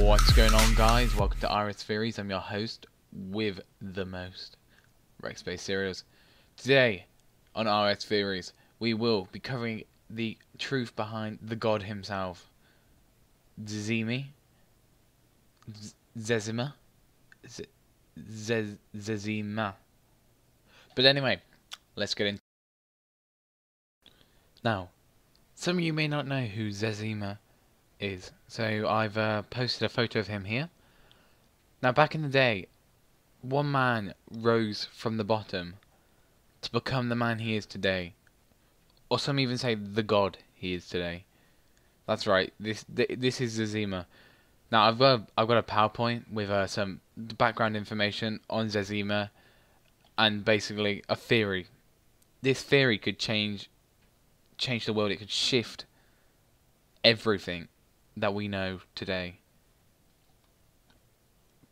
What's going on, guys? Welcome to RexBasedCereal. I'm your host with the most, RexBasedCereals. Today on RexBasedCereal, we will be covering the truth behind the god himself, Zezima, Zezima. But anyway, let's get into it. Now, some of you may not know who Zezima is, so I've posted a photo of him here. Now, back in the day, one man rose from the bottom to become the man he is today, or some even say the god he is today. That's right. This is Zezima. Now, I've got a PowerPoint with some background information on Zezima and basically a theory. This theory could change the world. It could shift everything that we know today.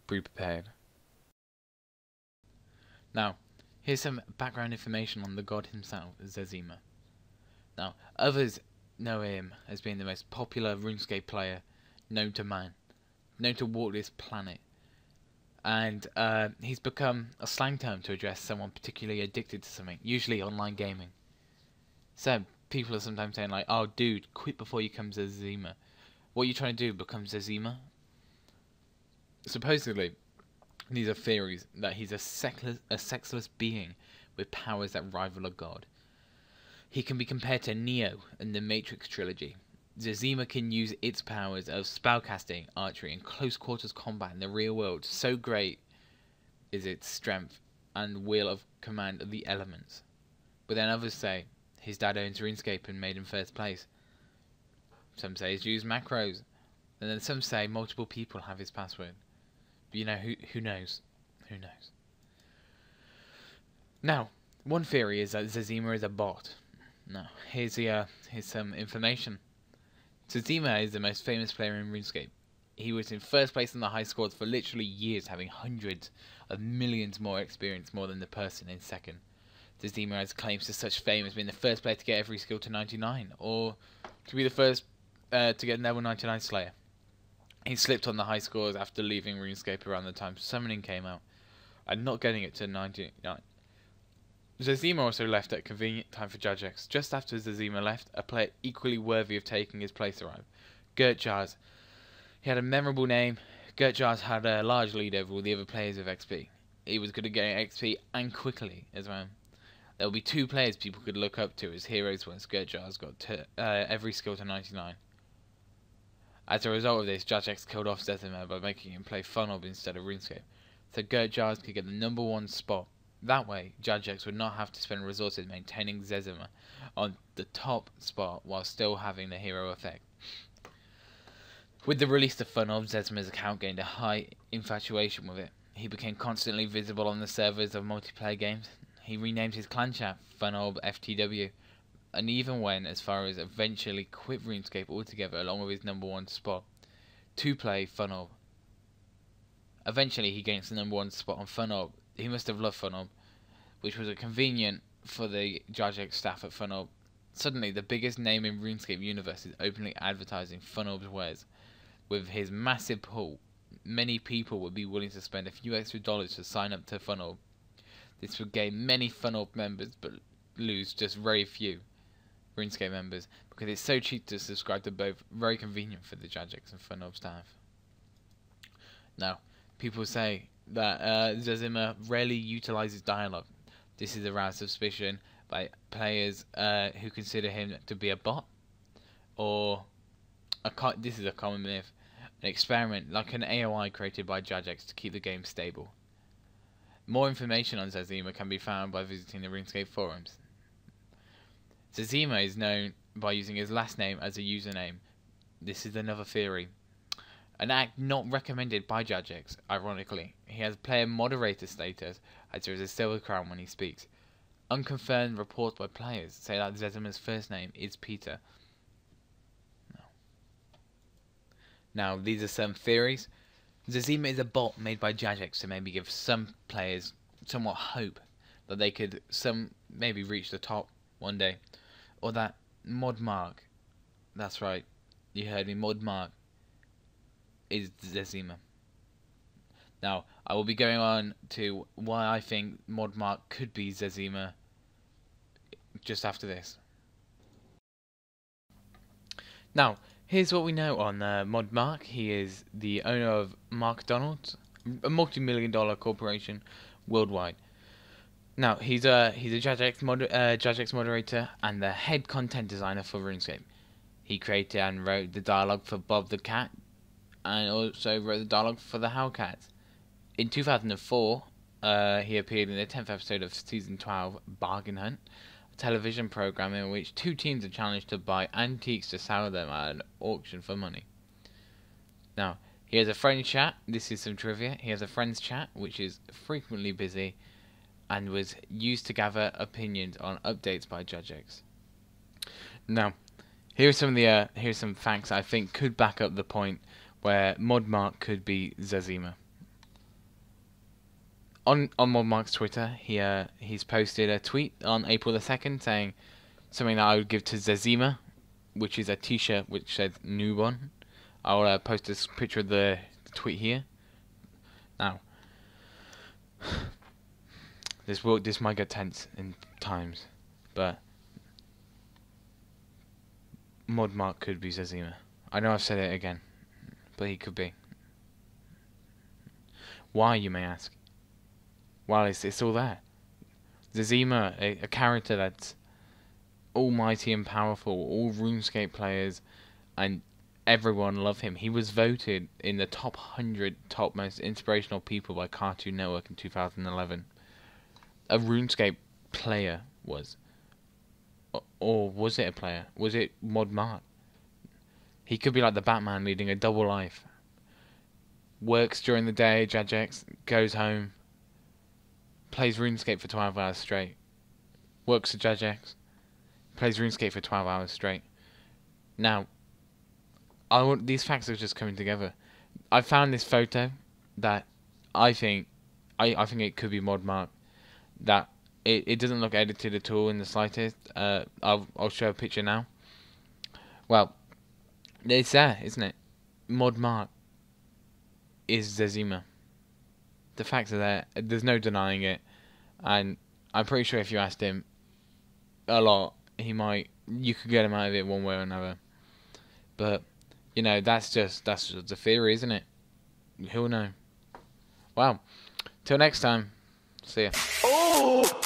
Be prepared. Now, here's some background information on the god himself, Zezima. Now, others know him as being the most popular Runescape player known to man, known to walk this planet. And he's become a slang term to address someone particularly addicted to something, usually online gaming. So, people are sometimes saying like, oh dude, quit before you become Zezima. What are you trying to do, become Zezima? Supposedly, these are theories that he's a sexless being with powers that rival a god. He can be compared to Neo in the Matrix trilogy. Zezima can use its powers of spellcasting, archery, and close quarters combat in the real world. So great is its strength and will of command of the elements. But then others say his dad owns Runescape and made him first place. Some say he's used macros, and then some say multiple people have his password. But you know, who knows? Who knows? Now, one theory is that Zezima is a bot. Now, here's some information. Zezima is the most famous player in RuneScape. He was in first place in the high scores for literally years, having hundreds of millions more experience more than the person in second. Zezima has claims to such fame as being the first player to get every skill to 99, or to be the first to get level 99 Slayer. He slipped on the high scores after leaving RuneScape around the time Summoning came out, and not getting it to 99. Zezima also left at a convenient time for Jagex. Just after Zezima left, a player equally worthy of taking his place arrived, Gertjars. He had a memorable name. Gertjars had a large lead over all the other players of XP. He was good at getting XP and quickly as well. There will be two players people could look up to as heroes once Gertjars got every skill to 99. As a result of this, Jagex killed off Zezima by making him play Funob instead of RuneScape, so Gertjars could get the #1 spot. That way, Jagex would not have to spend resources maintaining Zezima on the top spot while still having the hero effect. With the release of Funob, Zezima's account gained a high infatuation with it. He became constantly visible on the servers of multiplayer games. He renamed his clan chat Funob FTW, and even went as far as eventually quit RuneScape altogether along with his #1 spot to play Funob. Eventually he gains the #1 spot on Funob. He must have loved Funob, which was convenient for the Jagex staff at Funob. Suddenly the biggest name in RuneScape universe is openly advertising Funob's wares. With his massive pull, many people would be willing to spend a few extra dollars to sign up to Funob. This would gain many Funob members but lose just very few RuneScape members because it's so cheap to subscribe to both, very convenient for the Jagex and Funob staff. Now, people say that Zezima rarely utilizes dialogue. This is aroused suspicion by players who consider him to be a bot, or this is a common myth, an experiment like an AOI created by Jagex to keep the game stable. More information on Zezima can be found by visiting the RuneScape forums. Zezima is known by using his last name as a username. This is another theory. An act not recommended by Jagex, ironically. He has player moderator status, as there is a silver crown when he speaks. Unconfirmed reports by players say that Zezima's first name is Peter. Now, these are some theories. Zezima is a bot made by Jagex to maybe give some players somewhat hope that they could maybe reach the top one day. Or that Mod Mark, that's right, you heard me, Mod Mark, is Zezima. Now, I will be going on to why I think Modmark could be Zezima just after this. Now, here's what we know on Modmark. He is the owner of McDonald's, a multi-million-dollar corporation worldwide. Now, he's a Jagex moderator and the head content designer for Runescape. He created and wrote the dialogue for Bob the Cat, and also wrote the dialogue for the Hellcats. In 2004, he appeared in the 10th episode of Season 12, Bargain Hunt, a television program in which two teams are challenged to buy antiques to sell them at an auction for money. Now, he has a friends chat. This is some trivia. He has a friends chat, which is frequently busy, and was used to gather opinions on updates by Jagex. Now, here's some facts I think could back up the point where Modmark could be Zezima. On Modmark's Twitter, he's posted a tweet on April the 2nd saying something that I would give to Zezima, which is a t-shirt which says noob on. I'll post this picture of the tweet here. Now, this might get tense in times, but Modmark could be Zezima. I know I've said it again, but he could be. Why, you may ask? Well, it's all there. Zezima, a character that's almighty and powerful. All RuneScape players and everyone love him. He was voted in the top 100 top most inspirational people by Cartoon Network in 2011. A RuneScape player was. Or was it a player? Was it Modmark? He could be like the Batman leading a double life. Works during the day, Jagex, goes home, plays RuneScape for 12 hours straight. Works at Jagex, plays RuneScape for 12 hours straight. Now, these facts are just coming together. I found this photo that I think it could be Modmark. That it doesn't look edited at all in the slightest. I'll show a picture now. Well, it's there, isn't it? Modmark is Zezima. The facts are there. There's no denying it, and I'm pretty sure if you asked him a lot, you could get him out of it one way or another. But you know, that's just the theory, isn't it? Who'll know? Well, till next time. See ya. Oh!